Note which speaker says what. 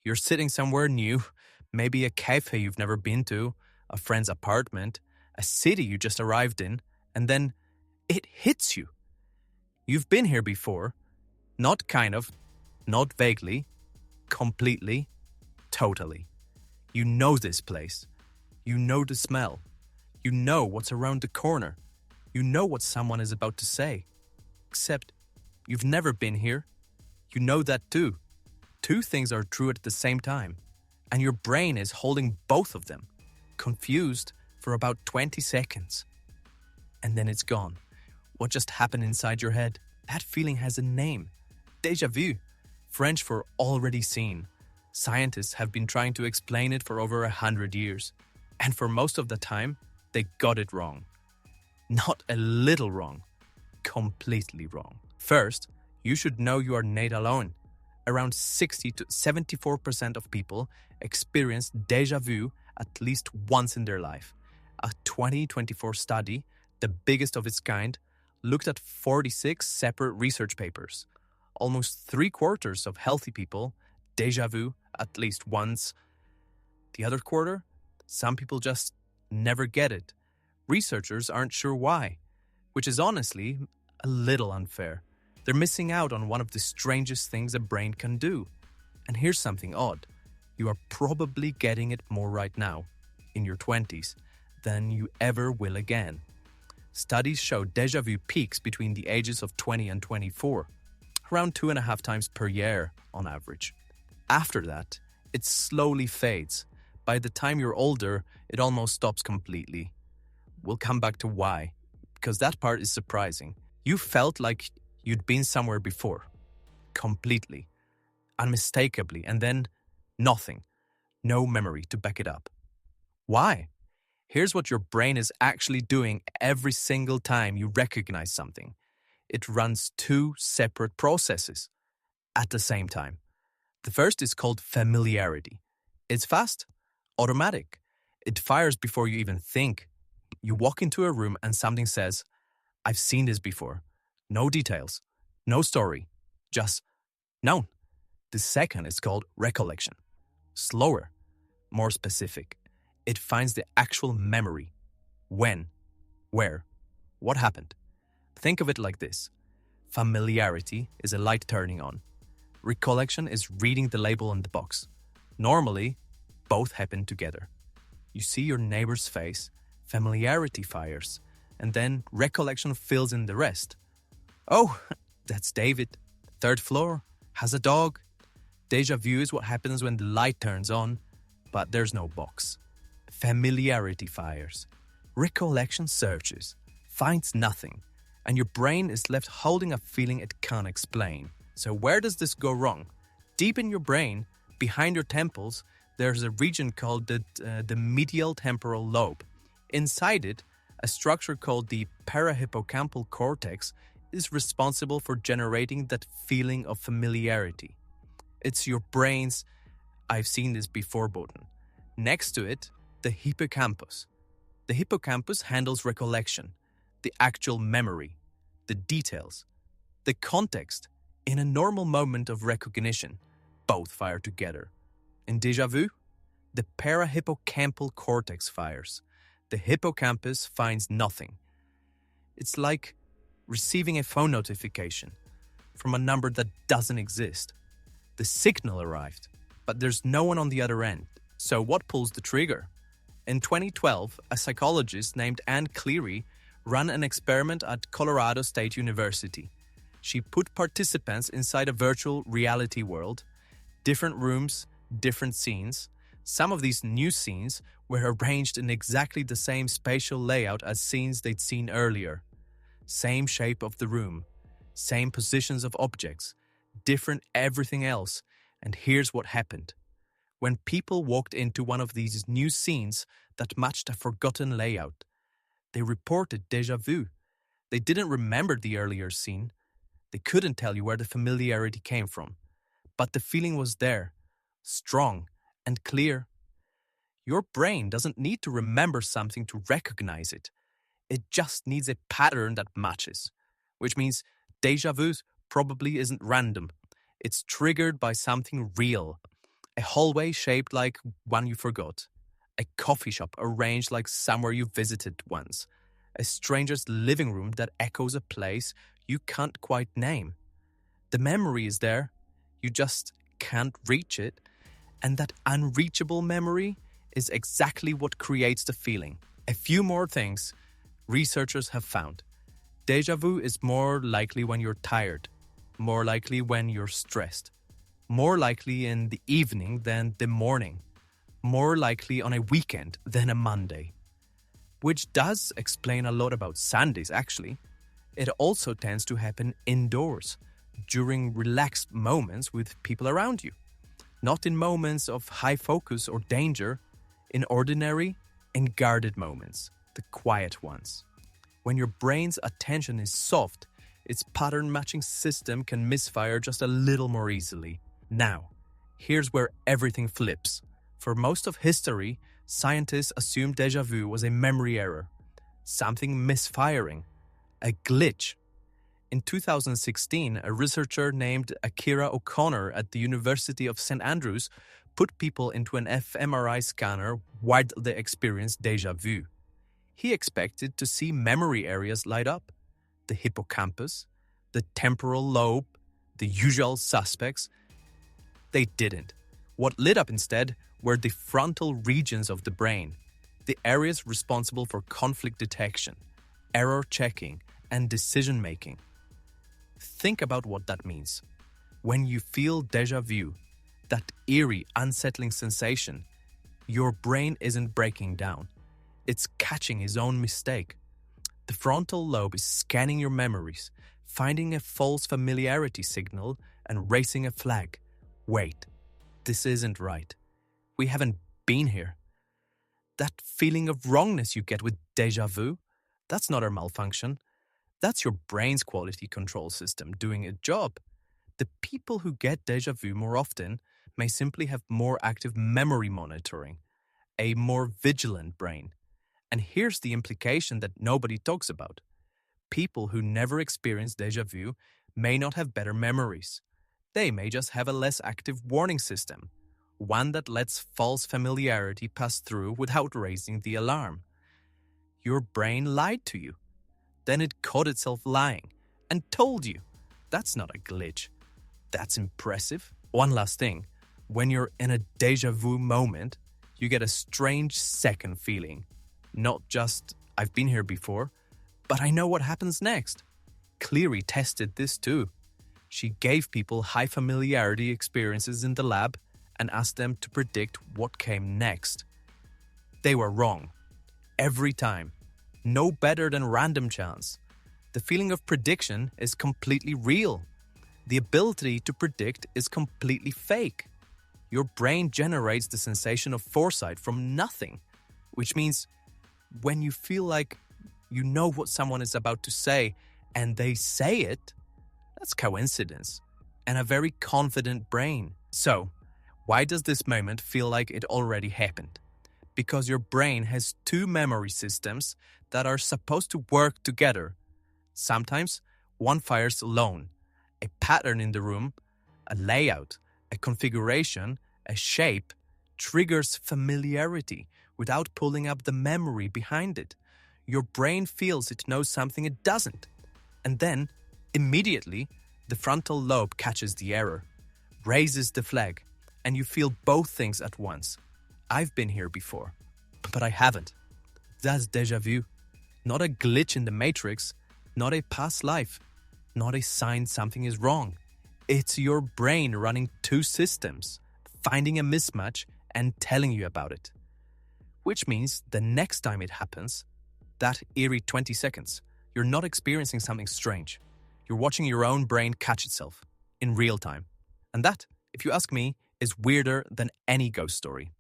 Speaker 1: You're sitting somewhere new, maybe a cafe you've never been to, a friend's apartment, a city you just arrived in, and then it hits you. You've been here before, not kind of, not vaguely, completely, totally. You know this place. You know the smell. You know what's around the corner. You know what someone is about to say. Except you've never been here. You know that too. Two things are true at the same time, and your brain is holding both of them, confused for about 20 seconds. And then it's gone. What just happened inside your head? That feeling has a name. Déjà vu, French for already seen. Scientists have been trying to explain it for over 100 years. And for most of the time, they got it wrong. Not a little wrong. Completely wrong. First, you should know you are not alone. Around 60 to 74% of people experience déjà vu at least once in their life. A 2024 study, the biggest of its kind, looked at 46 separate research papers. Almost 3/4 of healthy people déjà vu at least once. The other quarter, some people just never get it. Researchers aren't sure why, which is honestly a little unfair. They're missing out on one of the strangest things a brain can do. And here's something odd. You are probably getting it more right now, in your 20s, than you ever will again. Studies show déjà vu peaks between the ages of 20 and 24, around 2.5 times per year on average. After that, it slowly fades. By the time you're older, it almost stops completely. We'll come back to why, because that part is surprising. You felt like you'd been somewhere before. Completely. Unmistakably. And then nothing. No memory to back it up. Why? Here's what your brain is actually doing every single time you recognize something. It runs 2 separate processes at the same time. The first is called familiarity. It's fast, automatic. It fires before you even think. You walk into a room and something says, "I've seen this before." No details, no story, just known. The second is called recollection. Slower, more specific. It finds the actual memory. When, where, what happened. Think of it like this. Familiarity is a light turning on. Recollection is reading the label on the box. Normally, both happen together. You see your neighbor's face, familiarity fires, and then recollection fills in the rest. Oh, that's David, 3rd floor, has a dog. Déjà vu is what happens when the light turns on, but there's no box. Familiarity fires. Recollection searches, finds nothing, and your brain is left holding a feeling it can't explain. So where does this go wrong? Deep in your brain, behind your temples, there's a region called the medial temporal lobe. Inside it, a structure called the parahippocampal cortex is responsible for generating that feeling of familiarity. It's your brain's "I've seen this before" button. Next to it, the hippocampus. The hippocampus handles recollection, the actual memory, the details, the context. In a normal moment of recognition, both fire together. In déjà vu, the parahippocampal cortex fires. The hippocampus finds nothing. It's like receiving a phone notification from a number that doesn't exist. The signal arrived, but there's no one on the other end. So what pulls the trigger? In 2012, a psychologist named Cleary ran an experiment at Colorado State University. She put participants inside a virtual reality world, different rooms, different scenes. Some of these new scenes were arranged in exactly the same spatial layout as scenes they'd seen earlier. Same shape of the room, same positions of objects, different everything else. And here's what happened. When people walked into one of these new scenes that matched a forgotten layout, they reported déjà vu. They didn't remember the earlier scene. They couldn't tell you where the familiarity came from. But the feeling was there, strong and clear. Your brain doesn't need to remember something to recognize it. It just needs a pattern that matches, which means déjà vu probably isn't random. It's triggered by something real, A hallway shaped like one you forgot. A coffee shop arranged like somewhere you visited once. A stranger's living room that echoes a place you can't quite name. The memory is there, you just can't reach it, and that unreachable memory is exactly what creates the feeling. A few more things researchers have found. Déjà vu is more likely when you're tired, more likely when you're stressed, more likely in the evening than the morning, more likely on a weekend than a Monday. Which does explain a lot about Sundays, actually. It also tends to happen indoors, during relaxed moments with people around you. Not in moments of high focus or danger, in ordinary and guarded moments, the quiet ones. When your brain's attention is soft, its pattern-matching system can misfire just a little more easily. Now, here's where everything flips. For most of history, scientists assumed déjà vu was a memory error, something misfiring, a glitch. In 2016, a researcher named Akira O'Connor at the University of St. Andrews put people into an fMRI scanner while they experienced déjà vu. He expected to see memory areas light up: the hippocampus, the temporal lobe, the usual suspects. They didn't. What lit up instead were the frontal regions of the brain, the areas responsible for conflict detection, error checking, and decision making. Think about what that means. When you feel déjà vu, that eerie, unsettling sensation, your brain isn't breaking down. It's catching its own mistake. The frontal lobe is scanning your memories, finding a false familiarity signal and raising a flag. Wait, this isn't right. We haven't been here. That feeling of wrongness you get with déjà vu, that's not a malfunction. That's your brain's quality control system doing its job. The people who get déjà vu more often may simply have more active memory monitoring, a more vigilant brain. And here's the implication that nobody talks about. People who never experience déjà vu may not have better memories. They may just have a less active warning system, one that lets false familiarity pass through without raising the alarm. Your brain lied to you. Then it caught itself lying and told you. That's not a glitch. That's impressive. One last thing. When you're in a déjà vu moment, you get a strange second feeling. Not just, I've been here before, but I know what happens next. Cleary tested this too. She gave people high familiarity experiences in the lab and asked them to predict what came next. They were wrong. Every time. No better than random chance. The feeling of prediction is completely real. The ability to predict is completely fake. Your brain generates the sensation of foresight from nothing, which means when you feel like you know what someone is about to say and they say it, that's coincidence and a very confident brain. So, why does this moment feel like it already happened? Because your brain has two memory systems that are supposed to work together. Sometimes one fires alone. A pattern in the room, a layout, a configuration, a shape triggers familiarity without pulling up the memory behind it. Your brain feels it knows something it doesn't. And then, immediately, the frontal lobe catches the error, raises the flag, and you feel both things at once. I've been here before, but I haven't. That's déjà vu. Not a glitch in the matrix, not a past life, not a sign something is wrong. It's your brain running two systems, finding a mismatch and telling you about it. Which means the next time it happens, that eerie 20 seconds, you're not experiencing something strange. You're watching your own brain catch itself in real time. And that, if you ask me, is weirder than any ghost story.